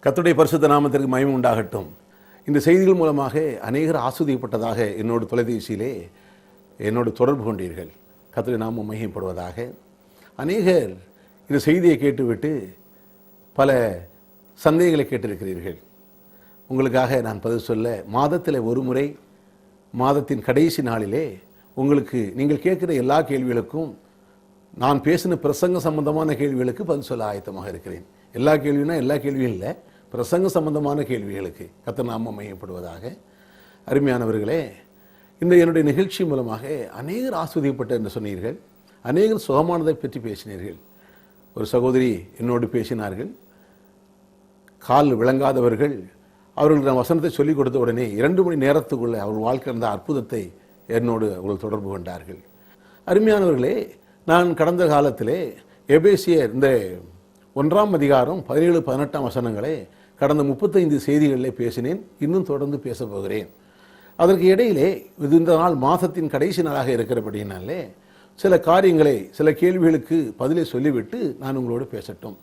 கர்த்தருடைய பரிசுத்த நாமத்திற்கு மகிமை உண்டாகட்டும். இந்த செய்திகள் மூலமாக அநேகர் ஆஸ்வதிக்கப்பட்டதாக என்னோட தொலைபேசியிலே என்னோடு தொடர்பு கொண்டீர்கள். கர்த்தருடைய நாமம் மகிமைப்படுவதாக. அநேகர் இந்த செய்தியை கேட்டுவிட்டு பல சந்தேகங்களை கேட்டிருக்கிறீர்கள். உங்களுக்காக நான் பதில் சொல்ல, மாதத்தில் ஒரு முறை மாதத்தின் கடைசி நாளிலே உங்களுக்கு நீங்கள் கேட்குற எல்லா கேள்விகளுக்கும் நான் பேசின பிரசங்க சம்பந்தமான கேள்விகளுக்கு பதில் சொல்ல ஆயத்தமாக இருக்கிறேன். எல்லா கேள்வினா எல்லா கேள்வியும் இல்லை, பிரசங்க சம்பந்தமான கேள்விகளுக்கு கர்த்தர் நாமம் மகிமைப்படுவதாக. அருமையானவர்களே, இந்த என்னுடைய நிகழ்ச்சி மூலமாக அநேகர் ஆஸ்வதிக்கப்பட்ட என்று சொன்னீர்கள். அநேகர் சுகமானதை பற்றி பேசினீர்கள். ஒரு சகோதரி என்னோடு பேசினார்கள். கால் விளங்காதவர்கள் அவர்களுக்கு நான் வசனத்தை சொல்லிக் கொடுத்த உடனே 2 மணி நேரத்துக்குள்ளே அவர்கள் வாழ்க்கை இருந்த அற்புதத்தை என்னோடு அவர்கள் தொடர்பு கொண்டார்கள். அருமையானவர்களே, நான் கடந்த காலத்திலே எபேசியர் இந்த 1ஆம் அதிகாரம் 17-18 வசனங்களை கடந்த 35 செய்திகளிலே பேசினேன். இன்னும் தொடர்ந்து பேச போகிறேன். அதற்கு இடையிலே இது இந்த நாள் மாதத்தின் கடைசி நாளாக இருக்கிறபடினாலே சில காரியங்களை, சில கேள்விகளுக்கு பதிலை சொல்லிவிட்டு நான் உங்களோடு பேசட்டும்.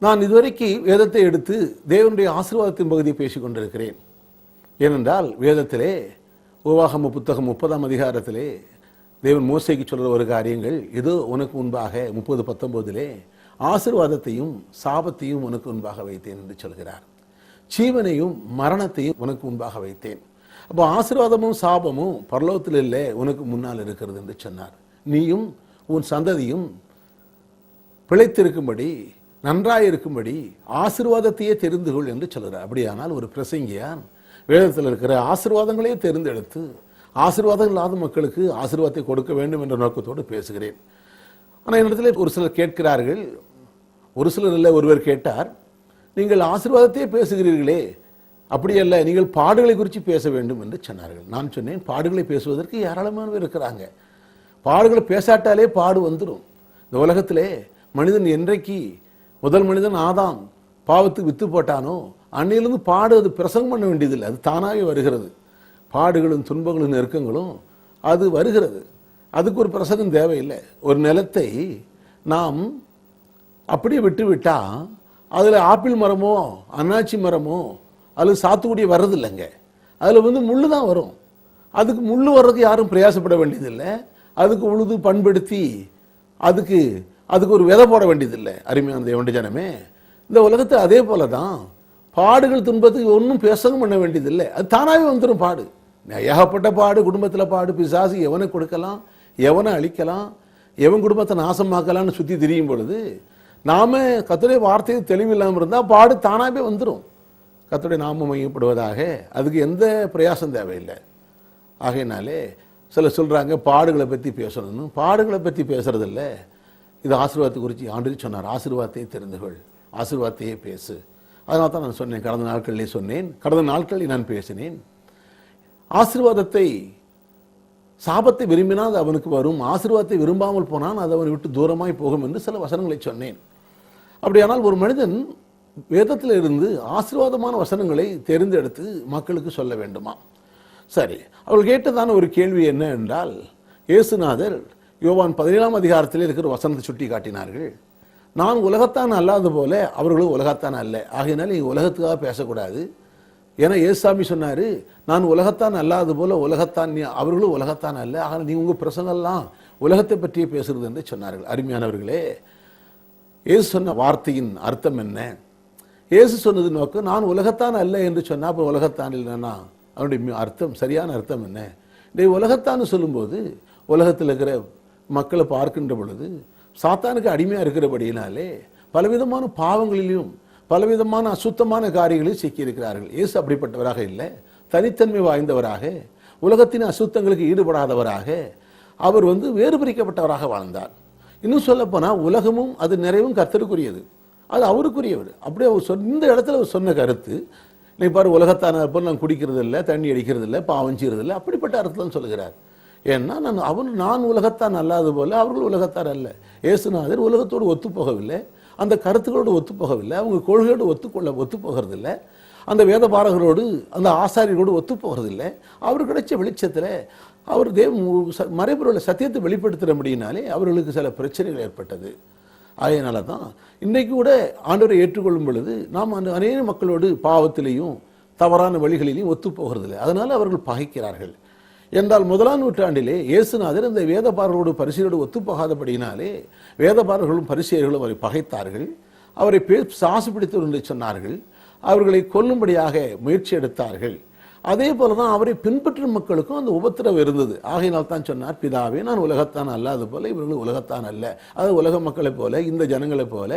நான் இதுவரைக்கு வேதத்தை எடுத்து தேவனுடைய ஆசீர்வாதத்தின் பகுதியை பேசிக் கொண்டிருக்கிறேன். ஏனென்றால் வேதத்திலே உபாகம புத்தகம் 30ஆம் அதிகாரத்திலே தேவன் மோசேக்கு சொல்கிற ஒரு காரியங்கள், ஏதோ உனக்கு முன்பாக 30:19 ஆசீர்வாதத்தையும் சாபத்தையும் உனக்கு முன்பாக வைத்தேன் என்று சொல்கிறார். ஜீவனையும் மரணத்தையும் உனக்கு முன்பாக வைத்தேன். அப்போ ஆசீர்வாதமும் சாபமும் பரலோகத்தில் இல்லை, உனக்கு முன்னால் இருக்கிறது என்று சொன்னார். நீயும் உன் சந்ததியும் பிழைத்திருக்கும்படி, நன்றாயிருக்கும்படி ஆசீர்வாதத்தையே தெரிந்து கொள் என்று சொல்கிறார். அப்படியானால் ஒரு பிரசங்கியான் வேதத்தில் இருக்கிற ஆசீர்வாதங்களையே தேர்ந்தெடுத்து ஆசீர்வாதம் இல்லாத மக்களுக்கு ஆசீர்வாதத்தை கொடுக்க வேண்டும் என்ற நோக்கத்தோடு பேசுகிறேன். ஆனால் என்னிடத்தில் ஒரு சிலர் கேட்கிறார்கள், ஒரு சிலர் இல்லை, ஒருவர் கேட்டார், நீங்கள் ஆசீர்வாதத்தையே பேசுகிறீர்களே, அப்படியல்ல, நீங்கள் பாடுகளை குறித்து பேச வேண்டும் என்று சொன்னார்கள். நான் சொன்னேன், பாடுகளை பேசுவதற்கு ஏராளமானவர் இருக்கிறாங்க. பாடுகளை பேசாட்டாலே பாடு வந்துடும். இந்த உலகத்திலே மனிதன் என்றைக்கு முதல் மனிதன் ஆதாம் பாவத்துக்கு வித்து போட்டானோ அன்னையிலிருந்து பாடு அது பிரசங்கம் பண்ண வேண்டியதில்லை, அது தானாகவே வருகிறது. பாடுகளும் துன்பங்களும் நெருக்கங்களும் அது வருகிறது, அதுக்கு ஒரு பிரசங்கம் தேவையில்லை. ஒரு நிலத்தை நாம் அப்படியே விட்டுவிட்டால் அதில் ஆப்பிள் மரமோ அன்னாச்சி மரமோ அதில் சாத்துக்குடி வர்றதில்லைங்க, அதில் முள் தான் வரும். அதுக்கு முள் வர்றதுக்கு யாரும் பிரயாசப்பட வேண்டியதில்லை, அதுக்கு உழுது பண்படுத்தி அதுக்கு ஒரு விதை போட வேண்டியதில்லை. அருமையான தேவனுடைய ஜனமே, இந்த உலகத்தை அதே போல தான் பாடுகள் துன்பத்துக்கு ஒன்றும் பேசவும் பண்ண வேண்டியதில்லை, அது தானாகவே வந்துடும். பாடு ஏகப்பட்ட பாடு, குடும்பத்தில் பாடு, பிசாசு எவனை கொடுக்கலாம், எவனை அழிக்கலாம், எவன் குடும்பத்தை நாசமாக்கலான்னு சுற்றி திரியும் பொழுது நாம கர்த்தருடைய வார்த்தையை தெளிவில்லாமல் இருந்தால் பாடு தானாகவே வந்துடும். கர்த்தருடைய நாமம் மையப்படுவதாக அதுக்கு எந்த பிரயாசம் தேவையில்லை. ஆகையினாலே சிலர் சொல்கிறாங்க பாடுகளை பற்றி பேசணும்னு. பாடுகளை பற்றி பேசுறதில்ல, இது ஆசீர்வாதத்தை குறித்து ஆண்டு சொன்னார். ஆசீர்வாதத்தையே தெரிந்துகொள், ஆசீர்வாதத்தையே பேசு. அதனால தான் நான் சொன்னேன், கடந்த நாட்களிலே சொன்னேன், கடந்த நாட்களில் நான் பேசினேன். ஆசீர்வாதத்தை, சாபத்தை விரும்பினால் அது அவனுக்கு வரும், ஆசீர்வாதத்தை விரும்பாமல் போனால் அது அவனை விட்டு தூரமாய் போகும் என்று சில வசனங்களை சொன்னேன். அப்படியானால் ஒரு மனிதன் வேதத்தில் இருந்து ஆசீர்வாதமான வசனங்களை தேர்ந்தெடுத்து மக்களுக்கு சொல்ல வேண்டுமா? சரி, அவர்கள் கேட்டதான ஒரு கேள்வி என்ன என்றால், இயேசுநாதர் யோவான் 17ஆம் அதிகாரத்தில் இருக்கிற வசனத்தை சுட்டி காட்டினார்கள். நான் உலகத்தான் அல்லாத போல அவர்களும் உலகத்தான் அல்ல, ஆகையினால நீ உலகத்துக்காக பேசக்கூடாது. ஏன்னா ஏசாமி சொன்னார், நான் உலகத்தான் அல்லாத போல உலகத்தான், அவர்களும் உலகத்தான் அல்ல, ஆக நீ உங்கள் பிரசங்கெல்லாம் உலகத்தை பற்றியே பேசுறது என்று சொன்னார்கள். அருமையானவர்களே, இயேசு சொன்ன வார்த்தையின் அர்த்தம் என்ன? இயேசு சொன்னது நோக்கம், நான் உலகத்தான் அல்ல என்று சொன்னால் அப்புறம் உலகத்தான் இல்லைன்னா அவனுடைய அர்த்தம், சரியான அர்த்தம் என்ன? இந்த உலகத்தான்னு சொல்லும்போது உலகத்தில் இருக்கிற மக்களை பார்க்கின்ற பொழுது சாத்தானுக்கு அடிமையாக இருக்கிறபடியினாலே பலவிதமான பாவங்களிலும் பலவிதமான அசுத்தமான காரியங்களில் சிக்கியிருக்கிறார்கள். இயேசு அப்படிப்பட்டவராக இல்லை, தனித்தன்மை வாய்ந்தவராக, உலகத்தின் அசுத்தங்களுக்கு ஈடுபடாதவராக அவர் வேறு பிரிக்கப்பட்டவராக வாழ்ந்தார். இன்னும் சொல்லப்போனால் உலகமும் அது நிறைவும் கர்த்தருக்குரியது, அது அவருக்குரியவர். அப்படியே அவர் இந்த இடத்துல அவர் சொன்ன கருத்து, நீ பாரு உலகத்தான போல் நான் குடிக்கிறது இல்லை, தண்ணி அடிக்கிறது இல்லை, பாவம் செய்கிறது இல்லை, அப்படிப்பட்ட அர்த்தம் சொல்லுகிறார். ஏன்னா நான் உலகத்தான் அல்லாத போல அவர்கள் உலகத்தார் அல்ல. இயேசுநாதர் உலகத்தோடு ஒத்துப்போகவில்லை, அந்த கருத்துக்களோடு ஒத்துப்போகவில்லை, அவங்க கொள்கையோடு ஒத்துப்போகிறதில்லை, அந்த வேத பாரகரோடு அந்த ஆசாரியரோடு ஒத்துப்போகிறதில்லை. அவர் கிடைச்ச வெளிச்சத்தில் அவர் மறைபொருள சத்தியத்தை வெளிப்படுத்துகிற முடியினாலே அவர்களுக்கு சில பிரச்சனைகள் ஏற்பட்டது. அதனால தான் இன்றைக்கு கூட ஆண்டவரை ஏற்றுக்கொள்ளும் பொழுது நாம் அந்த அநேக மக்களோடு பாவத்திலையும் தவறான வழிகளிலையும் ஒத்துப்போகிறதில்லை. அதனால் அவர்கள் பகைக்கிறார்கள். என்றால் 1ஆம் நூற்றாண்டிலே இயேசுநாதர் இந்த வேதபாரர்களோடு பரிசேயரோடு ஒத்துப்போகாதபடியினாலே வேதபாரர்களும் பரிசேயர்களும் அவரை பகைத்தார்கள். அவரை சாசு பிடித்தவர் என்று சொன்னார்கள். அவர்களை கொல்லும்படியாக முயற்சி எடுத்தார்கள். அதே போல தான் அவரை பின்பற்றும் மக்களுக்கும் அந்த உபத்திரவம் இருந்தது. ஆகையினால் தான் சொன்னார், பிதாவே நான் உலகத்தான் அல்லாது போல இவர்கள் உலகத்தான் அல்ல. அது உலக மக்களைப் போல இந்த ஜனங்களைப் போல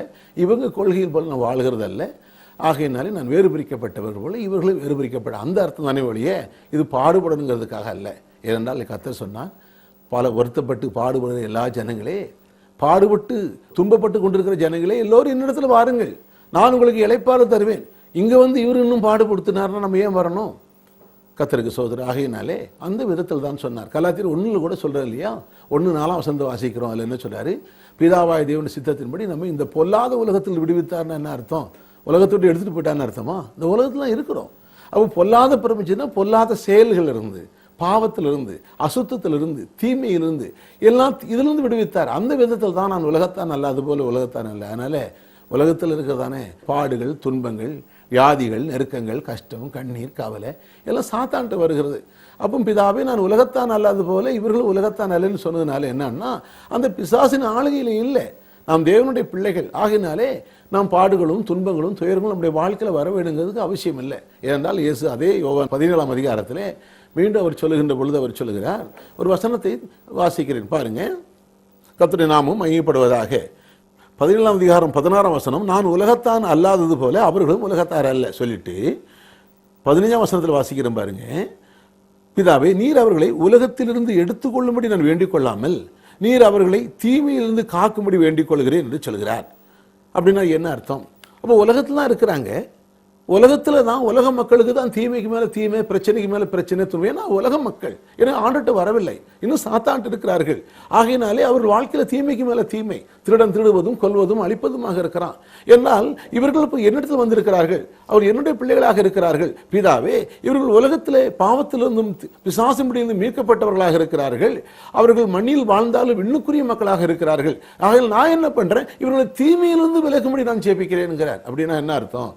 இவங்க கொள்கையில் போல நான் வாழ்கிறதல்ல. ஆகையினாலே நான் வேறு பிரிக்கப்பட்டவர்கள் போல இவர்களும் வேறு பிரிக்கப்பட்ட அந்த அர்த்தம் தானே ஒழிய இது பாடுபடணுங்கிறதுக்காக அல்ல. ஏனென்றால் கர்த்தர் சொன்னார், பல வருத்தப்பட்டு பாடுபடுகிற எல்லா ஜனங்களே, பாடுபட்டு துன்பப்பட்டு கொண்டிருக்கிற ஜனங்களே எல்லோரும் என்னிடத்துல வாருங்கள், நான் உங்களுக்கு இளைப்பாறு தருவேன். இங்கே வந்து இவர் இன்னும் பாடுபடுத்தினார்னா நம்ம ஏன் வரணும்? கர்த்தருக்கு சோதரர். ஆகையினாலே அந்த விதத்தில் தான் சொன்னார். கலாத்தியர் 1 கூட சொல்றாரு இல்லையா, 1:4 வாசிக்கிறோம். அதில் என்ன சொல்றாரு? பிதாவாய தேவன் சித்தத்தின்படி நம்ம இந்த பொல்லாத உலகத்தில் விடுவித்தார்னா என்ன அர்த்தம்? உலகத்தோடு எடுத்துட்டு போயிட்டான்னு அர்த்தமா? இந்த உலகத்துல இருக்கிறோம். அப்போ பொல்லாத பிரபஞ்சம்னா பொல்லாத செயல்கள் இருந்து, பாவத்திலிருந்து, அசுத்தத்திலிருந்து, தீமையிலிருந்து எல்லாம் இதிலிருந்து விடுவித்தார். அந்த விதத்தில் தான் நான் உலகத்தான் அல்ல, அது போல உலகத்தான் அல்ல. அதனால உலகத்தில் இருக்கிறதானே பாடுகள், துன்பங்கள், வியாதிகள், நெருக்கங்கள், கஷ்டம், கண்ணீர், கவலை எல்லாம் சாத்தான்ட்டு வருகிறது. அப்போ பிதாவே நான் உலகத்தான் அல்லாது போல இவர்கள் உலகத்தான் அல்லன்னு சொன்னதுனால என்னன்னா அந்த பிசாசின் ஆளுகையில இல்லை, நாம் தேவனுடைய பிள்ளைகள். ஆகினாலே நாம் பாடுகளும் துன்பங்களும் துயரங்களும் நம்முடைய வாழ்க்கையில் வர வேண்டுங்கிறதுக்கு அவசியம் இல்லை. ஏனென்றால் இயேசு அதே யோவான் 17ஆம் அதிகாரத்திலே மீண்டும் அவர் சொல்லுகின்ற பொழுது அவர் சொல்லுகிறார், ஒரு வசனத்தை வாசிக்கிறேன் பாருங்க. கர்த்தருடைய நாமம் மகிமைப்படுவதாக. 17ஆம் அதிகாரம் 16ஆம் வசனம், நான் உலகத்தான் அல்லாதது போல அவர்களும் உலகத்தார் அல்ல சொல்லிட்டு 15ஆம் வசனத்தில் வாசிக்கிறேன் பாருங்க. பிதாவே நீர் அவர்களை உலகத்திலிருந்து எடுத்துக்கொள்ளும்படி நான் வேண்டிக் கொள்ளாமல் நீர் அவர்களை தீமையிலிருந்து காக்கும்படி வேண்டிக் கொள்கிறேன் என்று சொல்கிறார். அப்படின்னா என்ன அர்த்தம்? அப்போ உலகத்துல தான் இருக்கிறாங்க, உலகத்துல தான் உலக மக்களுக்கு தான் தீமைக்கு மேல தீமை, பிரச்சனைக்கு மேல பிரச்சனை, ஏன்னா உலக மக்கள் ஏன்னா ஆண்டுட்டு வரவில்லை, இன்னும் சாத்தாண்டு இருக்கிறார்கள். ஆகையினாலே அவர்கள் வாழ்க்கையில தீமைக்கு மேல தீமை, திருடன் திருடுவதும் கொல்வதும் அழிப்பதுமாக இருக்கிறான். என்னால் இவர்கள் இப்போ என்னிடத்தில் வந்திருக்கிறார்கள், அவர் என்னுடைய பிள்ளைகளாக இருக்கிறார்கள். பிதாவே இவர்கள் உலகத்திலே பாவத்திலிருந்தும் பிசாசும்படியிலிருந்து மீட்கப்பட்டவர்களாக இருக்கிறார்கள். அவர்கள் மண்ணில் வாழ்ந்தாலும் விண்ணுக்குரிய மக்களாக இருக்கிறார்கள். ஆகையில் நான் என்ன பண்றேன், இவர்களை தீமையிலிருந்து விலகும்படி நான் ஜெபிக்கிறேன் என்கிறார். அப்படின்னா என்ன அர்த்தம்?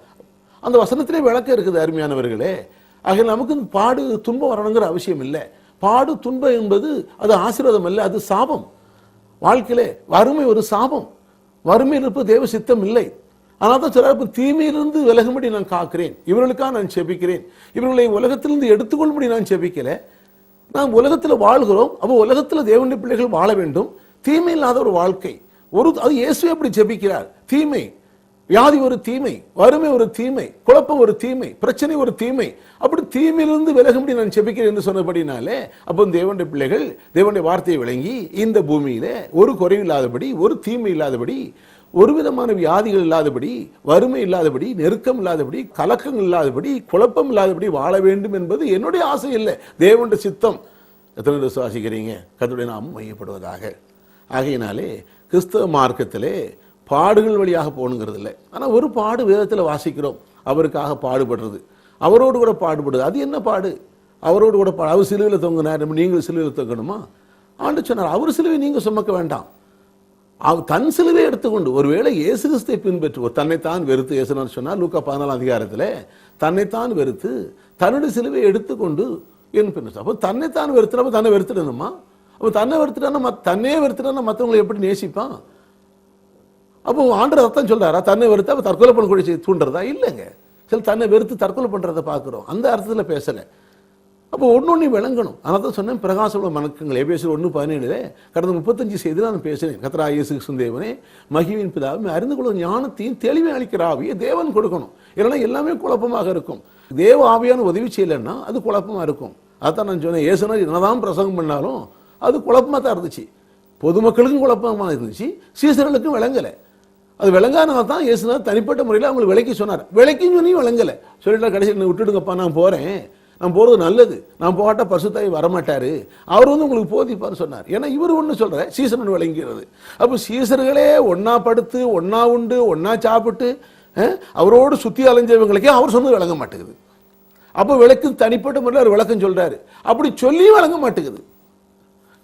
அந்த வசனத்திலே விளக்கம் இருக்குது அருமையானவர்களே. ஆக நமக்கு பாடு துன்பம் வரணுங்கிற அவசியம் இல்லை. பாடு துன்பம் என்பது அது ஆசீர்வாதம் அல்ல, அது சாபம். வாழ்க்கையிலே வறுமை ஒரு சாபம், வறுமையில் இருப்பது தேவ சித்தம் இல்லை. ஆனால் தான் சில தீமையிலிருந்து விலகும்படி நான் காக்கிறேன், இவர்களுக்காக நான் செபிக்கிறேன், இவர்களை உலகத்திலிருந்து எடுத்துக்கொள்ளும்படி நான் செபிக்கல. நாம் உலகத்தில் வாழ்கிறோம், அப்போ உலகத்தில் தேவனுடைய பிள்ளைகள் வாழ வேண்டும், தீமை இல்லாத ஒரு வாழ்க்கை. அது இயேசுவே அப்படி ஜெபிக்கிறார். தீமை, வியாதி ஒரு தீமை, வறுமை ஒரு தீமை, குழப்பம் ஒரு தீமை, பிரச்சனை ஒரு தீமை, அப்படி தீமையிலிருந்து விலகும்படி நான் செபிக்கிறேன் என்று சொன்னபடினாலே அப்போ தேவனுடைய பிள்ளைகள் தேவனுடைய வார்த்தையை விளங்கி இந்த பூமியில ஒரு குறைவு இல்லாதபடி, ஒரு தீமை இல்லாதபடி, ஒரு விதமான வியாதிகள் இல்லாதபடி, வறுமை இல்லாதபடி, நெருக்கம் இல்லாதபடி, கலக்கங்கள் இல்லாதபடி, குழப்பம் இல்லாதபடி வாழ வேண்டும் என்பது என்னுடைய ஆசை இல்லை, தேவனுடைய சித்தம். எத்தனை விசுவாசிக்கிறீங்க? கர்த்தருடைய நாமம் மையப்படுவதாக. ஆகையினாலே கிறிஸ்தவ மார்க்கத்திலே பாடுகள் வழியாக போகணுங்கிறது இல்லை. ஆனால் ஒரு பாடு வேதத்தில் வாசிக்கிறோம், அவருக்காக பாடுபடுறது, அவரோடு கூட பாடுபடுறது. அது என்ன பாடு? அவரோடு கூட பாடு. அவர் சிலுவையில் தொங்கினார், நீங்கள் சிலுவையில் தொங்கணுமா? ஆண்டு சொன்னார், அவர் சிலுவை நீங்கள் சுமக்க வேண்டாம், அவர் தன் சிலுவை எடுத்துக்கொண்டு. ஒருவேளை இயேசு கிறிஸ்துவை பின்பற்று தன்னைத்தான் வெறுத்து, இயேசுனார் சொன்னார் லூக்கா 14ஆம் அதிகாரத்தில், தன்னைத்தான் வெறுத்து தன்னுடைய சிலுவை எடுத்துக்கொண்டு என் பின். அப்போ தன்னைத்தான் வெறுத்துறப்ப தன்னை வெறுத்துடணுமா? அப்போ தன்னை வெறுத்துட்டானா தன்னே வெறுத்துட்டானா மற்றவங்களை எப்படி நேசிப்பான்? அப்போ ஆண்டவர் அர்த்தம் சொல்றாரா? தன்னை வெறுத்து அப்போ தற்கொலை பண்ணக்கூடிய தூண்டுறதா? இல்லைங்க. சில தன்னை வெறுத்து தற்கொலை பண்றதை பார்க்கிறோம், அந்த அர்த்தத்தில் பேசலை. அப்போ ஒன்னொன்னு விளங்கணும். ஆனால் தான் சொன்னேன், பிரகாசமுள்ள மனக்கங்கள் எபேசியர் 1:17 கடந்த 35 செய்தி நான் பேசினேன். கர்த்தராகிய இயேசு கிறிஸ்து தேவனே மகிமையின் பிதாவே அறிந்து கொள்ளும் ஞானத்தையும் தெளிவை அளிக்கிற ஆவியை தேவன் கொடுக்கணும். இல்லைன்னா எல்லாமே குழப்பமாக இருக்கும். தேவ ஆவியான உதவி செய்யலைன்னா அது குழப்பமா இருக்கும். அதான் நான் சொன்னேன், இயேசுநாதர் என்னதான் பிரசங்கம் பண்ணாலும் அது குழப்பமா தான் இருந்துச்சு. பொதுமக்களுக்கும் குழப்பமா இருந்துச்சு, சீசர்களுக்கும் விளங்கலை. அது விளங்காதனால தான் இயேசுநாதர் தனிப்பட்ட முறையில் அவங்களுக்கு விளக்கி சொன்னார். விளக்கின்னு சொன்னியும் விளங்கலை. சொல்லிட்டா கடைசியில் விட்டுடுங்கப்பா, நான் போறேன், நான் போறது நல்லது, நான் போகாட்டா பரிசுத்தாவி வரமாட்டாரு, அவர் உங்களுக்கு போதிப்பார் சொன்னார். ஏன்னா இவர் ஒன்று சொல்ற, சீசர் ஒன்று விளங்கிறது. அப்போ சீசர்களே ஒன்னா படுத்து, ஒன்னா உண்டு, ஒன்னா சாப்பிட்டு அவரோடு சுத்தி அலைஞ்சவங்களுக்கே அவர் சொன்னது விளங்க மாட்டேங்குது. அப்போ விளக்கு தனிப்பட்ட முறையில் அவர் விளக்கம் சொல்றாரு. அப்படி சொல்லி விளங்க மாட்டேங்குது.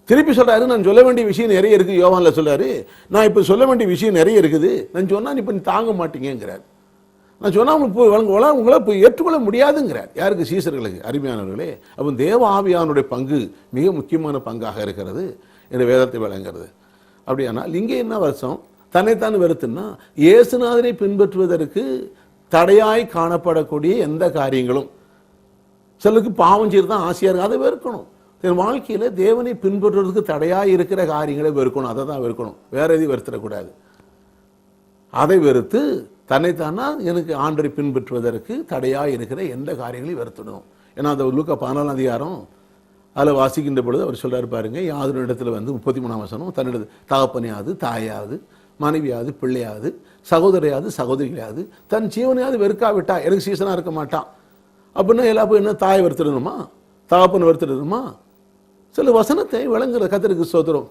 திருப்பி சொல்றாரு, நான் சொல்ல வேண்டிய விஷயம் நிறைய இருக்கு. யோவான்ல சொல்றாரு, நான் இப்ப சொல்ல வேண்டிய விஷயம் நிறைய இருக்குது, நான் சொன்னா இப்ப நீ தாங்க மாட்டீங்கிறார். நான் சொன்னா உங்களை ஏற்றுக்கொள்ள முடியாதுங்கிறார். யாருக்கு? சீசர்களுக்கு. அருமையானவர்களே, அப்போ தேவ ஆவியானுடைய பங்கு மிக முக்கியமான பங்காக இருக்கிறது இந்த வேதத்தை வழங்குறது. அப்படியானால் இங்கே என்ன வருஷம்? தன்னைத்தான் வெறுத்துன்னா இயேசுநாதரை பின்பற்றுவதற்கு தடையாய் காணப்படக்கூடிய எந்த காரியங்களும், சிலருக்கு பாவம் செய்யறது தான் ஆசையா இருக்கு, அதை வெறுக்கணும். என் வாழ்க்கையில தேவனை பின்பற்றுவதற்கு தடையாய் இருக்கிற காரியங்களை வெறுக்கணும், அதை தான் வெறுக்கணும், வேற எதையும் வெறுத்துடக்கூடாது. அதை வெறுத்து தன்னைத்தானா எனக்கு ஆண்டரை பின்பற்றுவதற்கு தடையாய் இருக்கிற எந்த காரியங்களையும் வெறுத்துடணும். ஏன்னா அந்த லூக்கா 14 அதிகாரம் அதில் வாசிக்கின்ற பொழுது அவர் சொல்றாரு பாருங்க, யாதொரு இடத்துல 33ஆம் வசனம், தன்னிட தகப்பனையாவது தாயாவது மனைவியாவது பிள்ளையாவது சகோதரியாவது சகோதரிகளையாவது தன் ஜீவனையாவது வெறுக்காவிட்டா எனக்கு சீசனா இருக்க மாட்டான். அப்படின்னா எல்லாரும் என்ன தாயை வெறுத்துடணுமா, தகப்பனை வெறுத்துடணுமா? சில வசனத்தை விளங்குற கர்த்தருக்கு ஸ்தோத்திரம்.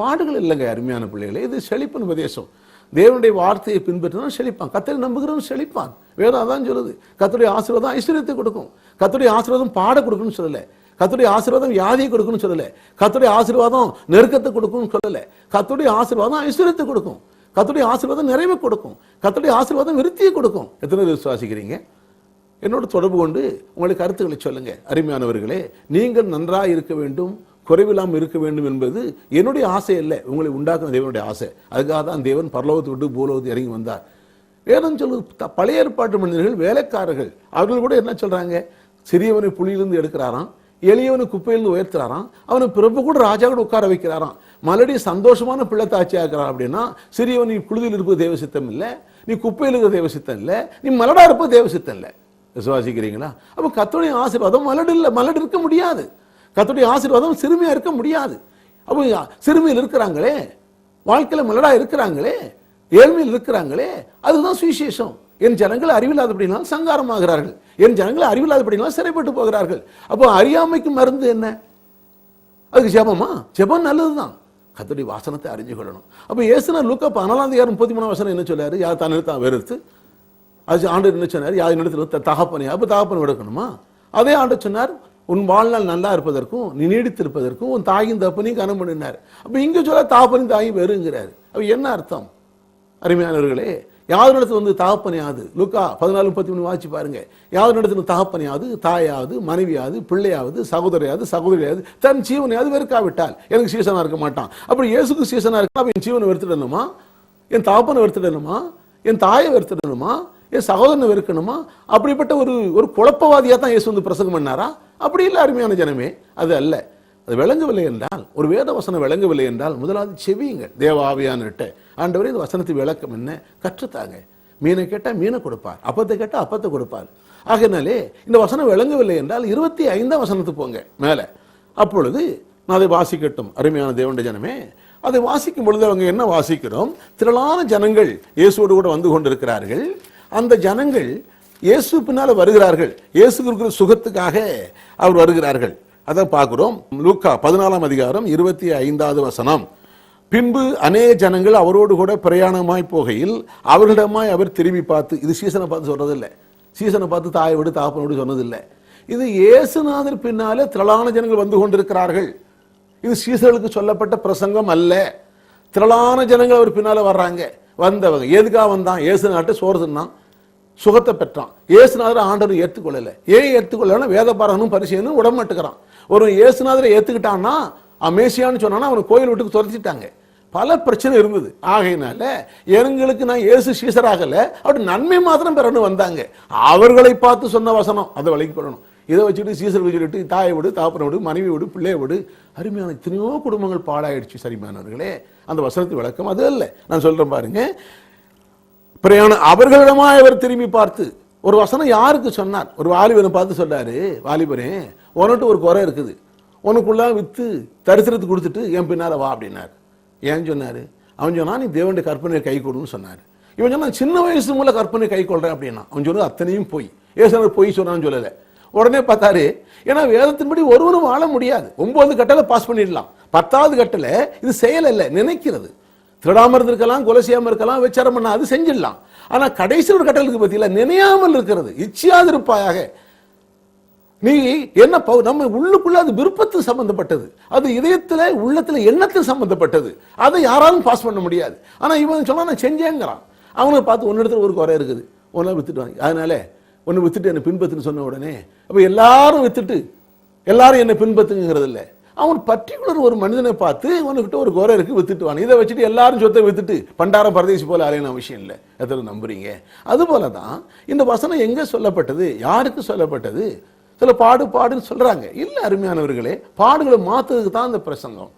பாடுகள் இல்லைங்க அருமையான பிள்ளைகளே, இது செழிப்பின் உபதேசம். தேவனுடைய வார்த்தையை பின்பற்றினா செழிப்பான். கர்த்தரை நம்புகிறவன் செழிப்பான். வேதம் அதான் சொல்லுது. கர்த்தருடைய ஆசீர்வாதம் ஐஸ்வர்யத்தை கொடுக்கும். கர்த்தருடைய ஆசீர்வாதம் பாட கொடுக்குன்னு சொல்லல. கர்த்தருடைய ஆசீர்வாதம் வியாதியை கொடுக்குன்னு சொல்லல. கர்த்தருடைய ஆசீர்வாதம் நெருக்கத்தை கொடுக்கும்னு சொல்லல. கர்த்தருடைய ஆசீர்வாதம் ஐஸ்வர்யத்தை கொடுக்கும். கர்த்தருடைய ஆசீர்வாதம் நிறைவை கொடுக்கும். கர்த்தருடைய ஆசீர்வாதம் விருத்தியை கொடுக்கும். எத்தனை பேர் விசுவாசிக்கிறீங்க? என்னோட தொடர்பு கொண்டு உங்களுடைய கருத்துக்களை சொல்லுங்க. அருமையானவர்களே, நீங்கள் நன்றாக இருக்க வேண்டும், குறைவில்லாமல் இருக்க வேண்டும் என்பது என்னுடைய ஆசை இல்லை, உங்களை உண்டாக்குன தேவனுடைய ஆசை. அதுக்காக தான் தேவன் பரலோகத்தை விட்டு பூலோகத்தை இறங்கி வந்தார். வேதம் சொல்லுது, பழைய ஏற்பாட்டு மனிதர்கள் வேலைக்காரர்கள், அவர்கள் கூட என்ன சொல்றாங்க? சிறியவனை புலியிலிருந்து எடுக்கிறாராம், எளியவனை குப்பையிலிருந்து உயர்த்துறாராம், அவனை பிறப்பு கூட ராஜா கூட உட்கார வைக்கிறாராம். மறுபடியும் சந்தோஷமான பிள்ளைத்தாட்சி ஆகிறான். அப்படின்னா சிறியவன் நீ புழுதியில் இருப்பது தேவசித்தம் இல்லை, நீ குப்பையில் இருக்கிற தேவசித்தம் இல்லை, நீ மலடா இருப்பது தேவசித்தம் இல்லை. விசுவாசிக்கிறீங்களா? அப்போ கர்த்தருடைய ஆசீர்வாதம் மலடு இருக்க முடியாது. கர்த்தருடைய ஆசீர்வாதம் சிறுமியா இருக்க முடியாது. அப்போ சிறுமியில் இருக்கிறாங்களே, வாழ்க்கையில மலடா இருக்கிறாங்களே, ஏழ்மையில் இருக்கிறாங்களே, அதுதான் சுவிசேஷம். என் ஜனங்கள் அறிவில்லாதபடினால் சங்காரமாகிறார்கள், என் ஜனங்கள் அறிவில்லாதபடினால் சிறைப்பட்டு போகிறார்கள். அப்போ அறியாமைக்கு மருந்து என்ன? அதுக்கு ஜெபமா? ஜெபம் நல்லதுதான். கர்த்தருடைய வாசனத்தை அறிஞ்சு கொள்ளணும். அப்போ இயேசுநாதர் லூக்கா 14:33 வசனம் என்ன சொல்லாரு? யார் தான் வெறுத்து, அது ஆண்டவர் என்ன சொன்னார்? யார் இடத்துல தகப்பனே, அப்போ தகப்பனை எடுக்கணுமா? அதே ஆண்டவர் சொன்னார், உன் வாழ்நாள் நல்லா இருப்பதற்கும் நீ நீடித்திருப்பதற்கும் உன் தாயும் தகப்பனையும் கனம் பண்ணினார். அப்ப இங்க சொல்ல தகப்பனையும் தாயும் வெறுங்கிறாரு. அப்ப என்ன அர்த்தம்? அருமையானவர்களே, யார் இடத்துல தகப்பனையாவது, லூக்கா 14:33 வாசிச்சு பாருங்க. யார் இடத்துல தகப்பனையாவது தாயாவது மனைவியாவது பிள்ளையாவது சகோதரியாவது தன் ஜீவனையாவது வெறுக்காவிட்டால் எனக்கு சீசனா இருக்க மாட்டான். அப்படி இயேசுக்கு சீசனா இருக்கா? என் ஜீவனை வெறுத்துடணுமா? என் தகப்பனை வெறுத்துடணுமா? என் தாயை வெறுத்துடணுமா? என் சகோதரனை வெறுக்கணுமா? அப்படிப்பட்ட ஒரு குழப்பவாதியா தான் இயேசு பிரசங்கம் பண்ணாரா? அப்படி இல்லை அருமையான ஜனமே, அது அல்ல. அது விளங்கவில்லை என்றால், ஒரு வேத வசனம் விளங்கவில்லை என்றால் முதலாவது செவியுங்க. தேவ ஆவியானவர்கிட்ட, ஆண்டவரே இந்த வசனத்து விளக்கம் என்ன கற்றுத்தாங்க. மீனை கேட்டா மீனை கொடுப்பார், அப்பத்தை கேட்டா அப்பத்தை கொடுப்பார். ஆகையினாலே இந்த வசனம் விளங்கவில்லை என்றால் 25ஆம் வசனத்துக்கு போங்க மேல. அப்பொழுது நான் அதை வாசிக்கட்டும். அருமையான தேவனுடைய ஜனமே, அதை வாசிக்கும் பொழுது அவங்க என்ன வாசிக்கிறோம்? திரளான ஜனங்கள் இயேசுவோடு கூட வந்து கொண்டிருக்கிறார்கள். அந்த ஜனங்கள் இயேசு பின்னால வருகிறார்கள். இயேசு இருக்கிற சுகத்துக்காக அவர் வருகிறார்கள். அதை பார்க்கிறோம். லூக்கா 14ஆம் அதிகாரம் 25வது வசனம். பின்பு அநேக ஜனங்கள் அவரோடு கூட பிரயாணமாய் போகையில் அவர்களிடமாய் அவர் திரும்பி பார்த்து, இது சீசனை பார்த்து சொல்றதில்லை, சீசனை பார்த்து தாயை விடு தாப்பனோடு சொன்னதில்லை. இது இயேசுநாதர் பின்னாலே திரளான ஜனங்கள் வந்து கொண்டிருக்கிறார்கள். இது சீசர்களுக்கு சொல்லப்பட்ட பிரசங்கம் அல்ல. திரளான ஜனங்கள் அவர் பின்னால வர்றாங்க. வந்தவங்க எதுக்காக வந்தான்? இயேசுநாட்டை சோறு தின்னான், சுகத்தை பெற்றான். இயேசுநாதரை ஆண்டவர் ஏற்றுக்கொள்ளல. ஏன் ஏற்றுக்கொள்ளனா? வேதபாரகனும் பரிசேயனும் உடம்பட்டுக்கிறான். ஒரு இயேசுநாதரை ஏத்துக்கிட்டான்னா மேசியான்னு சொன்னா அவனை கோயில் விட்டு துரத்திட்டாங்க. பல பிரச்சனை இருந்தது. ஆகையினால எங்களுக்கு நான் இயேசு சீசராகல, அப்படி நன்மை மாத்திரம் பெறணும் வந்தாங்க. அவர்களை பார்த்து சொன்ன வசனம், அதை விளக்கி கொள்ளணும். இதை வச்சுட்டு சீசர்கள் சொல்லிட்டு தாயை விடு தாப்பனை விடு மனைவி விடு பிள்ளையை விடு, அருமையான எத்தனையோ குடும்பங்கள் பாழாயிடுச்சு. சரிமானவர்களே, அந்த வசனத்து விளக்கம் அது அல்ல. நான் சொல்றேன் பாருங்க. பிரயாணம் அவர்களிடமா அவர் திரும்பி பார்த்து, ஒரு வசனம் யாருக்கு சொன்னார்? ஒரு வாலிபனை பார்த்து சொன்னாரு, வாலிபரே உனட்டு ஒரு குறை இருக்குது, உனக்குள்ள வித்து தரித்திரத்துக்கு கொடுத்துட்டு என் பின்னால வா அப்படின்னாரு. ஏன் சொன்னாரு? அவன் சொன்னா நீ தேவனுடைய கற்பனையை கை கொடுன்னு சொன்னாரு. இவன் சொன்னா சின்ன வயசு மூல கற்பனை கை கொள்றேன் அப்படின்னா. அவன் சொன்னது அத்தனையும் போய் ஏசுநாதர் பொய் சொன்னான்னு சொல்லல. உடனே பார்த்தாரு, ஏன்னா வேதத்தின்படி ஒருவரும் வாழ முடியாது. 9 கட்டளை பாஸ் பண்ணிடலாம், 10வது கட்டளை இது செயல் அல்ல, நினைக்கிறது. திருடாம இருந்திருக்கலாம், கொலை செய்யாம இருக்கலாம், விசாரம் பண்ண அது செஞ்சிடலாம். ஆனா கடைசி ஒரு கட்டளுக்கு பத்தியில நினையாமல் இருக்கிறது. இச்சியாது இருப்பாயாக. நீ என்ன நம்ம உள்ளுக்குள்ள அது விருப்பத்து சம்பந்தப்பட்டது, அது இதயத்துல உள்ளத்துல எண்ணத்தில் சம்பந்தப்பட்டது. அதை யாராலும் பாஸ் பண்ண முடியாது. ஆனா இவன் சொன்னா நான் செஞ்சேங்கிறான். அவனை பார்த்து ஒன்னு இடத்துல ஒரு குறை இருக்குது, ஒன்னா வித்துட்டு, அதனால ஒன்னு வித்துட்டு என்ன பின்பற்றுன்னு சொன்ன உடனே அப்ப எல்லாரும் வித்துட்டு எல்லாரும் என்ன பின்பற்றுங்கிறது இல்லை. அவன் பர்டிகுலர் ஒரு மனிதனை பார்த்து உனக்கிட்ட ஒரு குறை இருக்கு வித்துட்டுவான். இதை வச்சுட்டு எல்லாரும் சொத்தை வித்துட்டு பண்டாரம் பரதேசி போல அலையின விஷயம் இல்லை. எத்தனை நம்புறீங்க? அது போலதான் இந்த வசனம் எங்க சொல்லப்பட்டது, யாருக்கு சொல்லப்பட்டது? சில பாடுன்னு சொல்றாங்க. இல்ல அருமையானவர்களே, பாடுகளை மாத்துறதுக்கு தான் இந்த பிரசங்கம்,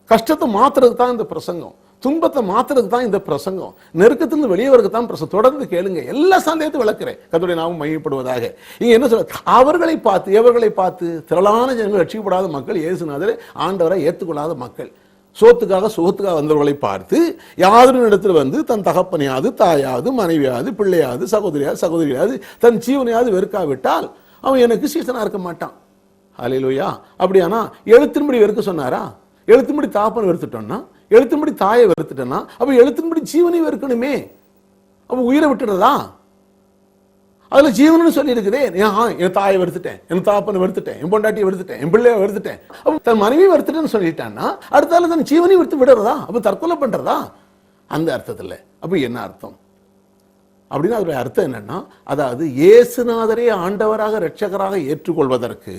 கஷ்டத்தை மாத்துறதுக்கு தான் இந்த பிரசங்கம், துன்பத்தை மாத்துறதுக்கு தான் இந்த பிரசங்கம், நெருக்கத்திலிருந்து வெளியே வரக்கு தான் பிரசங்கம். தொடர்ந்து கேளுங்க, எல்லா சந்தேகத்தை விளக்குறேன். கர்த்தருடைய நாமம் மகிமைப்படுவதாக. இங்க என்ன சொல்ற, அவர்களை பார்த்து எவர்களை பார்த்து? திரளான ஜனங்கள் ரட்சிக்கப்படாத மக்கள், இயேசுநாதரை ஆண்டவரை ஏற்றுக்கொள்ளாத மக்கள், சோத்துக்காக சுகத்துக்காக வந்தவர்களை பார்த்து யாரும் இடத்துல வந்து தன் தகப்பனையாவது தாயாவது மனைவியாவது பிள்ளையாவது சகோதரியாவது தன் ஜீவனையாவது வெறுக்காவிட்டால் அவன் எனக்கு சீசனா இருக்க மாட்டான். ஹல்லேலூயா. அப்படியானா எழுத்தின்படி வெறுக்க சொன்னாரா? எழுத்தின்படி தாப்பனை வெறுத்துட்டோம்னா, எழுத்தின்படி தாயை வெறுத்துட்டோம்னா, அப்ப எழுத்தின்படி ஜீவனை வெறுக்கணுமே. அப்ப உயிரை விட்டுறதா? அதுல ஜீவனு சொல்லி இருக்குதே. என் தாயை வெறுத்துட்டேன், என் தாப்பனை வெறுத்துட்டேன், என் பொண்டாட்டியை வெறுத்துட்டேன், என் பிள்ளைய வெறுத்துட்டேன், அப்ப தன் மனைவி வெறுத்துட்டேன்னு சொல்லிட்டான்னா அடுத்தால தன் ஜீவனை வெறுத்து விடுறதா? அப்ப தற்கொலை பண்றதா? அந்த அர்த்தத்துல அப்ப என்ன அர்த்தம் அப்படின்னா அதோட அர்த்தம் என்னன்னா, அதாவது இயேசுநாதரே ஆண்டவராக இரட்சகராக ஏற்றுக்கொள்வதற்கு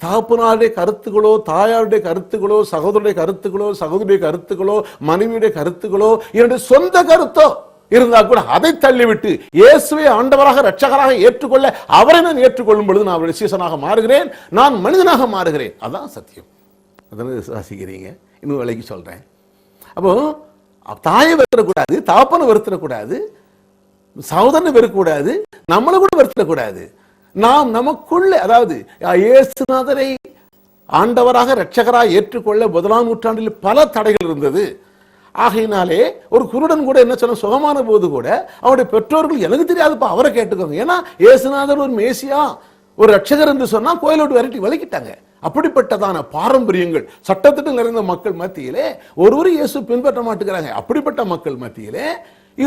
தகப்பனாருடைய கருத்துக்களோ தாயாருடைய கருத்துக்களோ சகோதரருடைய கருத்துக்களோ சகோதரியுடைய கருத்துக்களோ மனைவியுடைய கருத்துக்களோ என்னுடைய சொந்த கருத்தோ இருந்தா கூட அதை தள்ளிவிட்டு இயேசுவை ஆண்டவராக இரட்சகராக ஏற்றுக்கொள்ள அவரை நான் ஏற்றுக்கொள்ளும் பொழுது நான் அவருடைய சீசனாக மாறுகிறேன், நான் மனிதனாக மாறுகிறேன். அதான் சத்தியம். அதனால விசுவாசிக்கிறீங்க. இன்னும் விலைக்கு சொல்றேன். அப்போ தாயை வெறுத்தக்கூடாது, தாப்பனை வெறுத்தக்கூடாது, சகோதரனை வெறுக்கக்கூடாது, நம்மளை கூட வெறுத்தக்கூடாது. நாம் நமக்குள்ள, அதாவது இயேசுநாதரை ஆண்டவராக இரட்சகராக ஏற்றுக்கொள்ள முதலாம் நூற்றாண்டில் பல தடைகள் இருந்தது. ஆகையினாலே ஒரு குருடன் கூட என்ன சொன்ன, சுகமான போது கூட அவருடைய பெற்றோர்கள் எனக்கு தெரியாதுப்பா அவரை கேட்டுக்கோங்க, ஏன்னா இயேசுநாதர் ஒரு மேசியா ஒரு இரட்சகர் என்று சொன்னா கோயிலோடு விரட்டி விலக்கிட்டாங்க. அப்படிப்பட்டதான பாரம்பரியங்கள் சட்டத்திட்டம் நிறைந்த மக்கள் மத்தியிலே ஒருவரும் இயேசு பின்பற்ற மாட்டேங்கிறாங்க. அப்படிப்பட்ட மக்கள் மத்தியிலே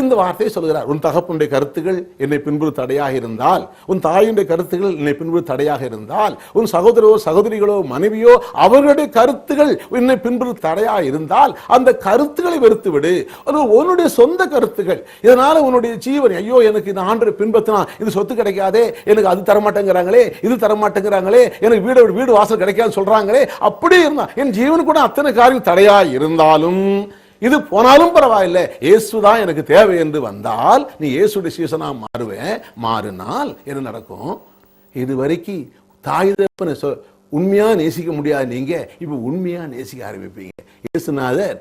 இந்த வார்த்தையை சொல்கிறார், உன் தகப்பனுடைய கருத்துக்கள் என்னை பின்பு தடையாக இருந்தால், உன் தாயுடைய கருத்துக்கள் என்னை பின்பு தடையாக இருந்தால், உன் சகோதரோ சகோதரிகளோ மனைவியோ அவர்களுடைய கருத்துக்கள் என்னை பின்பு தடையாக இருந்தால் அந்த கருத்துக்களை வெறுத்து விடு. உன்னுடைய சொந்த கருத்துக்கள், இதனால உன்னுடைய ஜீவன், ஐயோ எனக்கு இந்த ஆண்டரை பின்பற்றினா இது சொத்து கிடைக்காதே, எனக்கு அது தரமாட்டேங்கிறாங்களே, இது தரமாட்டேங்கிறாங்களே, எனக்கு வீடு வாசல் கிடைக்காது சொல்றாங்களே, அப்படி இருந்தா என் ஜீவன் கூட அத்தனை காரியம் தடையா இருந்தாலும் இது போனாலும் பரவாயில்லை, இயேசுதான் எனக்கு தேவை என்று வந்தால் நீ இயேசுடைய சீசனா மாறுவேன். மாறினால் என்ன நடக்கும்? இது வரைக்கும் தாய் தகப்பனை உண்மையா நேசிக்க முடியாது, நீங்க இப்ப உண்மையா நேசிக்க ஆரம்பிப்பீங்க. இயேசுநாதர்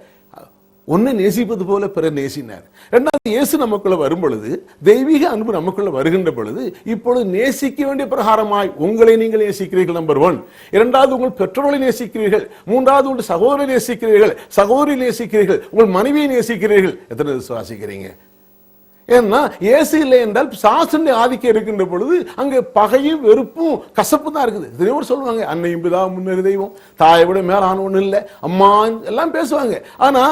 ஒன்னு நேசிப்பது போல பிறர் நேசினார். இரண்டாவது, இயேசு நமக்குள்ள வரும் பொழுது, தெய்வீக அன்பு நமக்குள்ள வருகின்ற பொழுது, இப்பொழுது நேசிக்க வேண்டிய பிரகாரமாய் உங்களை நீங்கள் நேசிக்கிறீர்கள். நம்பர் 1. இரண்டாவது, உங்கள் பெற்றோர்களை நேசிக்கிறீர்கள். மூன்றாவது, உங்கள் சகோதரரை நேசிக்கிறீர்கள், சகோதரி நேசிக்கிறீர்கள், உங்கள் மனைவியை நேசிக்கிறீர்கள். எத்தனை விசுவாசிக்கிறீங்க? ஏன்னா இயேசு இல்லை என்றால் சாசனுடைய ஆதிக்கம் இருக்கின்ற பொழுது அங்கே பகையும் வெறுப்பும் கசப்பு தான் இருக்குது. இதனையோடு சொல்லுவாங்க, அன்னையும் பிதா முன்னேறி தெய்வம், தாயை விட மேலான ஒண்ணு இல்லை, அம்மா எல்லாம் பேசுவாங்க. ஆனா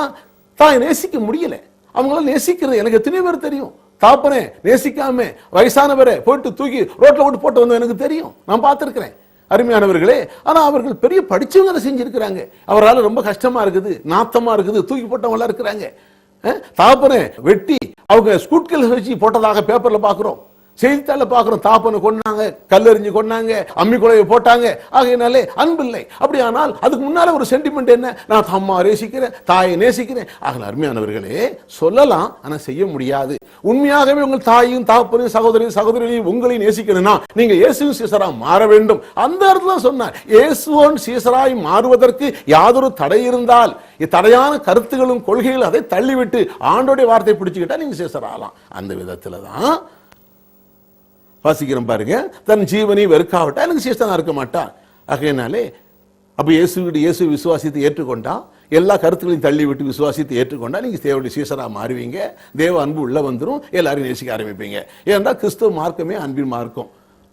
தாய் நேசிக்க முடியல. அவங்களால நேசிக்கிறது எனக்கு எத்தனை பேர் தெரியும். தாப்பனே நேசிக்காம வயசானவரை போயிட்டு தூக்கி ரோட்ல விட்டு போட்டு வந்து எனக்கு தெரியும், நான் பார்த்திருக்கிறேன். அருமையானவர்களே, ஆனா அவர்கள் பெரிய படிச்சவங்க செஞ்சிருக்கிறாங்க. அவரால் ரொம்ப கஷ்டமா இருக்குது, நாத்தமா இருக்குது, தூக்கி போட்டவங்க இருக்கிறாங்க. தாப்பனை வெட்டி அவங்க ஸ்கூட்கள் வச்சு போட்டதாக பேப்பர்ல பாக்குறோம், செய்தித்தாள பாக்குறோம். தாப்பனை கொண்டாங்க, கல்லெறிஞ்சு கொண்டாங்க, அம்மி குலையை போட்டாங்க. ஆகையினாலே அன்பில்லை. அப்படியானால் அதுக்கு முன்னால ஒரு சென்டிமெண்ட் என்ன? நான் அம்மா நேசிக்கிறேன், தாயை நேசிக்கிறேன். ஆக அருமையானவர்களே, சொல்லலாம், ஆனா செய்ய முடியாது. உண்மையாகவே உங்கள் தாயும் தாப்பனையும் சகோதரியும் உங்களை நேசிக்கணும்னா நீங்க இயேசுவின் சீசரா மாற வேண்டும். அந்த இடத்துல சொன்னார், இயேசுவின் சீசராய் மாறுவதற்கு யாதொரு தடை இருந்தால், தடையான கருத்துகளும் கொள்கைகள் அதை தள்ளிவிட்டு ஆண்டோடைய வார்த்தை பிடிச்சுக்கிட்டா நீங்க சீசராகலாம். அந்த விதத்துலதான் வாசிக்கிறோம் பாருங்க, தன் ஜீவனை வெறுக்காவிட்டா எனக்கு சீசனா இருக்க மாட்டான். ஆகையினாலே அப்ப இயேசு விசுவாசித்து ஏற்றுக்கொண்டா, எல்லா கருத்துக்களையும் தள்ளி விட்டு விசுவாசித்து ஏற்றுக்கொண்டா நீங்க தேவனுடைய சீசரா மாறுவீங்க. தேவ அன்பு உள்ள வந்துடும், எல்லாரும் நேசிக்க ஆரம்பிப்பீங்க. ஏன்னா கிறிஸ்துவ மார்க்கமே அன்பின் மார்க்கம்.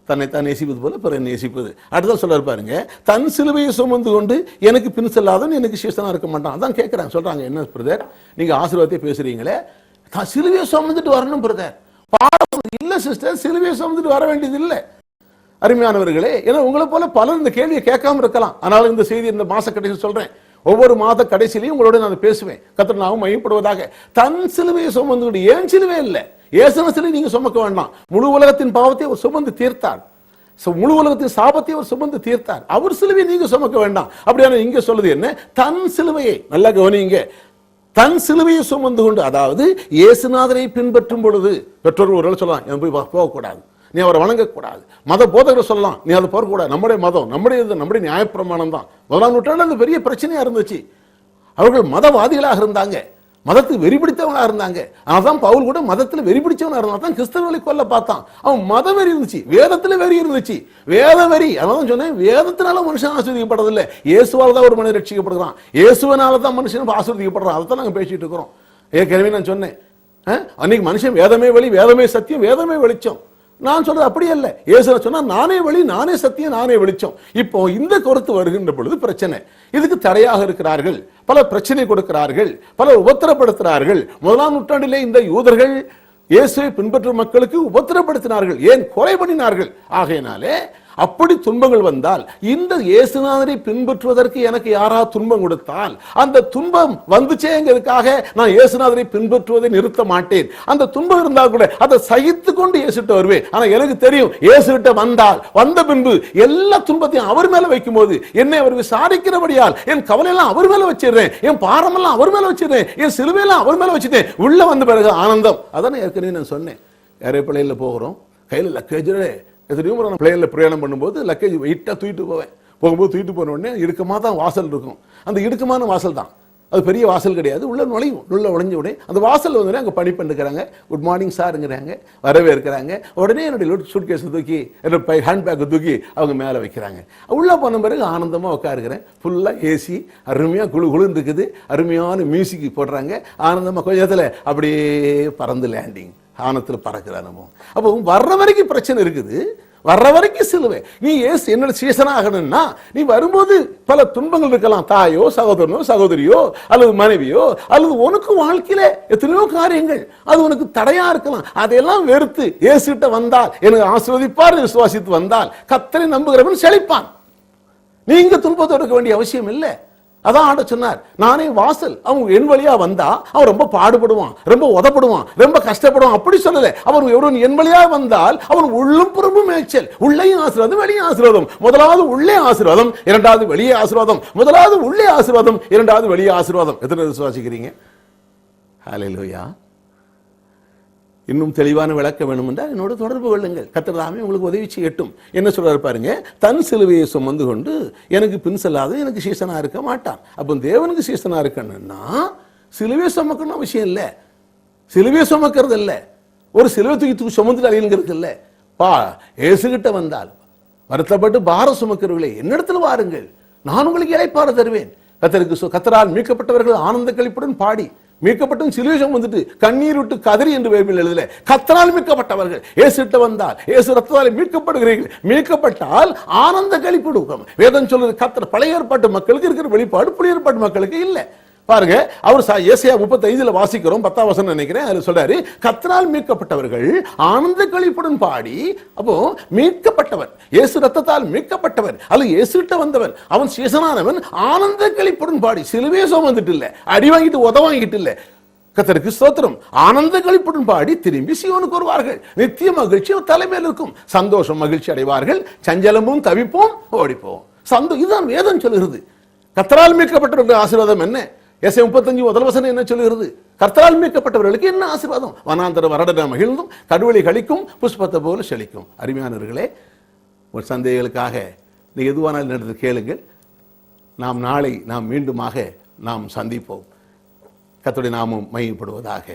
தன்னைத்தான் நேசிப்பது போல பிறரை நேசிப்பது. அடுத்த சொல்ல பாருங்க, தன் சிலுவையை சுமந்து கொண்டு எனக்கு பின் செல்லாதவன் எனக்கு சீசனா இருக்க மாட்டான். அதான் கேட்கிறாங்க, சொல்றாங்க, என்ன பிரதர் நீங்க ஆசீர்வாதத்தை பேசுறீங்களே, தான் சிலுவையை சுமந்துட்டு வரணும் பிரதர். பாடம் இல்ல சிஸ்டர், சிலுவையை சுமந்துட்டு வர வேண்டியது இல்லை. அருமையானவர்களே, ஏன்னா உங்களை போல பலர் இந்த கேள்வியை கேட்காம இருக்கலாம். ஆனால் இந்த செய்தி இந்த மாச கடைசி சொல்றேன், ஒவ்வொரு மாத கடைசியிலையும் உங்களோட நான் பேசுவேன். கர்த்தர் நாமம் மகிமைப்படுவதாக. தன் சிலுவையை சுமந்து, ஏன் சிலுவை இல்லை, இயேசுவின் சிலுவை நீங்க சுமக்க வேண்டாம். முழு உலகத்தின் பாவத்தை அவர் சுமந்து தீர்த்தார், முழு உலகத்தின் சாபத்தை அவர் சுமந்து தீர்த்தார். அவர் சிலுவையை நீங்க சுமக்க வேண்டாம். அப்படியான இங்க சொல்லுது என்ன, தன் சிலுவையை, நல்லா கவனிங்க, தன் சிலுவையை சுமந்து கொண்டு, அதாவது இயேசுநாதரை பின்பற்றும் பொழுது பெற்றோர்கள் ஒரு சொல்லலாம், என் போய் போகக்கூடாது, நீ அவரை வணங்கக்கூடாது. மத போதகர் சொல்லலாம், நீ அதை போகக்கூடாது, நம்முடைய மதம், நம்முடைய நியாயப்பிரமாணம் தான். 1ஆம் நூற்றாண்டு அந்த பெரிய பிரச்சனையா இருந்துச்சு. அவர்கள் மதவாதிகளாக இருந்தாங்க, மதத்துக்கு வெறி பிடித்தவனாக இருந்தாங்க. அதான் பவுல் கூட மதத்தில் வெறி பிடிச்சவனா இருந்தான், தான் கிறிஸ்தவர்களை கொல்ல பார்த்தான். அவன் மத வெறி இருந்துச்சு, வேதத்தில் வெறி இருந்துச்சு, வேத வெறி. அதான் சொன்னேன், வேதத்தினால மனுஷன் ஆஸ்வதிக்கப்படுறதில்லை, இயேசுவால் தான் ஒரு மனிதன் ரட்சிக்கப்படுறான், இயேசுவனால தான் மனுஷன் ஆஸ்வதிக்கப்படுறான். அதை தான் நாங்கள் பேசிட்டு இருக்கிறோம். ஏற்கனவே நான் சொன்னேன், அன்னைக்கு மனுஷன் வேதமே வழி, வேதமே சத்தியம், வேதமே வெளிச்சம். நான் சொல்றது அப்படி அல்ல. இயேசு சொன்னா நானே வழி, நானே சத்தியம், நானே வெளிச்சம். இப்போ இந்த கருத்து வருகின்ற பொழுது பிரச்சனை, இதுக்கு தடையாக இருக்கிறார்கள், பல பிரச்சனை கொடுக்கிறார்கள், பல உபத்திரப்படுத்துகிறார்கள். 1ஆம் நூற்றாண்டிலே இந்த யூதர்கள் இயேசுவை பின்பற்றும் மக்களுக்கு உபத்திரப்படுத்தினார்கள், ஏன் கொலை பண்ணினார்கள். ஆகையினாலே அப்படி துன்பங்கள் வந்தால், இந்த இயேசுநாதரை பின்பற்றுவதற்கு எனக்கு யாராவது துன்பம் கொடுத்தால், அந்த துன்பம் வந்துச்சேங்கிறதுக்காக நான் இயேசுநாதரை பின்பற்றுவதை நிறுத்த மாட்டேன். அந்த துன்பம் இருந்தால் கூட அதை சகித்து கொண்டு இயேசுட்ட வருவேன். ஆனா எனக்கு தெரியும், இயேசுகிட்ட வந்தால், வந்த பின்பு எல்லா துன்பத்தையும் அவர் மேல வைக்கும் போது, என்னை அவர் விசாரிக்கிறபடியால் என் கவலையெல்லாம் அவர் மேல வச்சிடுறேன், என் பாரமெல்லாம் அவர் மேல வச்சிடுறேன், என் சிலுவையெல்லாம் அவர் மேல வச்சுட்டேன். உள்ள வந்த பிறகு ஆனந்தம். அதான் ஏற்கனவே நான் சொன்னேன், ஏரோப்ளேன்ல போகிறோம், கையில் லக்கேஜோட எத்தனையோ முறை நான் பிளேனில் பிரயாணம் பண்ணும்போது லக்கேஜ் வெயிட்டாக தூக்கிட்டு போவேன். போகும்போது தூக்கிட்டு போன உடனே இடுக்கமாக தான் வாசல் இருக்கும். அந்த இடுக்கமான வாசல் தான், அது பெரிய வாசல் கிடையாது. உள்ள நுழையும், உள்ள உடஞ்ச உடனே அந்த வாசல் வந்து அங்கே பணி பண்ணிக்கிறாங்க, குட் மார்னிங் சாருங்கிறாங்க, வரவே இருக்கிறாங்க. உடனே என்னுடைய சூட் கேஸை தூக்கி, என்னோட ஹேண்ட் பேக்கை தூக்கி அவங்க மேலே வைக்கிறாங்க. உள்ளே போன பிறகு ஆனந்தமாக உட்காருக்கிறேன். ஃபுல்லாக ஏசி, அருமையாக குழு குழுன்னு இருக்குது, அருமையான மியூசிக் போடுறாங்க. ஆனந்தமாக கொஞ்ச நேரத்தில் அப்படியே பறந்து லேண்டிங், ஆனத்தில் பறக்கிற அனுபவம். அப்போ வர்ற வரைக்கும் பிரச்சனை இருக்குது, வர்ற வரைக்கும் சிலுவை. நீ ஏசு என்னோட சீசனாகணும்னா நீ வரும்போது பல துன்பங்கள் இருக்கலாம், தாயோ சகோதரனோ சகோதரியோ அல்லது மனைவியோ அல்லது உனக்கு வாழ்க்கையில எத்தனையோ காரியங்கள் அது உனக்கு தடையா இருக்கலாம். அதையெல்லாம் வெறுத்து இயேசுகிட்ட வந்தால், எனக்கு ஆசீர்வதிப்பார் விசுவாசித்து வந்தால், கர்த்தரை நம்புகிறவன் செழிப்பான். நீங்க துன்பத்தோடு இருக்க வேண்டிய அவசியம் இல்லை. அதான் ஆண்ட சொன்னார், நானே வாசல். அவன் என் வழியா வந்தா அவன் ரொம்ப பாடுபடுவான், ரொம்ப உதப்படுவான், ரொம்ப கஷ்டப்படுவான். அப்படி சொல்லல. அவன் எவரும் என் வழியா வந்தால் அவன் உள்ளும் புறமும் மேய்ச்சல், உள்ளேயும் ஆசீர்வாதம், வெளியே ஆசீர்வாதம். முதலாவது உள்ளே ஆசீர்வாதம், இரண்டாவது வெளியே ஆசீர்வாதம். முதலாவது உள்ளே ஆசீர்வாதம், இரண்டாவது வெளியே ஆசீர்வாதம். எத்தனை விசுவாசிக்கிறீங்க? ஹல்லேலூயா. இன்னும் தெளிவான விளக்க வேணும் என்றால் என்னோட தொடர்பு கொள்ளுங்கள், கர்த்தர் தாமே உங்களுக்கு உதவி செய்யட்டும். என்ன சொல்றாரு பாருங்க, தன் சிலுவையை சுமந்து கொண்டு எனக்கு பின் செல்லாத எனக்கு சீசனா இருக்க மாட்டான். அப்போ தேவனுக்கு சீசனா இருக்கணும்னா சிலுவையை சுமக்கணும் அவசியம் இல்லை. சிலுவையை சுமக்கிறது இல்லை, ஒரு சிலுவை தூக்கி சுமந்துட்டு அழியுங்கிறது இல்லை. இயேசுகிட்ட வந்தால் வருத்தப்பட்டு பாரம் சுமக்கிறவர்களே என்னிடத்தில் வாருங்கள், நான் உங்களுக்கு இளைப்பாற தருவேன். கர்த்தரால் மீட்கப்பட்டவர்கள் ஆனந்த களிப்புடன் பாடி, மீட்கப்பட்டும் சிலுவை வந்துட்டு கண்ணீர் விட்டு கதறி என்று வேபில் எழுதல. கர்த்தரால் மீட்கப்பட்டவர்கள் இயேசுகிட்ட வந்தால், இயேசு ரத்தத்தால் மீட்கப்படுகிறீர்கள். மீட்கப்பட்டால் ஆனந்த களிப்பு. வேதம் சொல்றது கர்த்தர் பழைய ஏற்பாட்டு மக்களுக்கு இருக்கிற வெளிப்பாடு புதிய ஏற்பாட்டு மக்களுக்கு இல்லை. பாருங்க, அவர் ஏசாயா 35 வாசிக்கிறோம், 10ஆம் வசனம் நினைக்கிறேன். அதுல சொல்றாரு, கர்த்தரால் மீட்கப்பட்டவர்கள் ஆனந்த களிப்புடன் பாடி. அப்போ மீட்கப்பட்டவன், இயேசு ரத்தத்தால் மீட்கப்பட்டவன் அல்லது இயேசுகிட்ட வந்தவன், அவன் சீசனானவன் ஆனந்த களிப்புடன் பாடி. சிலுவையை சுமந்துட்டு இல்ல, அடி வாங்கிட்டு உத வாங்கிட்டு இல்ல. கர்த்தருக்கு ஸ்தோத்திரம். ஆனந்த களிப்புடன் பாடி திரும்பி சீயோனுக்கு வருவார்கள். நித்திய மகிழ்ச்சி தலைமையில் இருக்கும், சந்தோஷம் மகிழ்ச்சி அடைவார்கள், சஞ்சலமும் தவிப்போம் ஓடிப்போம். இதுதான் வேதம் சொல்லுகிறது. கர்த்தரால் மீட்கப்பட்டவர்களுக்கு ஆசீர்வாதம் என்ன? ஏசாயா 35 முதல் வசனம் என்ன சொல்லுகிறது? கர்த்தரால் மீட்கப்பட்டவர்களுக்கு என்ன ஆசீர்வாதம்? வனாந்தர வரடன மகிழ்ந்தும் கடுவெளி கழிக்கும் புஷ்பத்தை போல செழிக்கும். அருமையானவர்களே, ஒரு சந்தேகங்களுக்காக நீங்க எதுவானாலும் நடந்து கேளுங்கள். நாளை மீண்டுமாக நாம் சந்திப்போம். கர்த்தருடைய நாமம் மகிமைப்படுவதாக.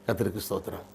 கர்த்தருக்கு ஸ்தோத்திரம்.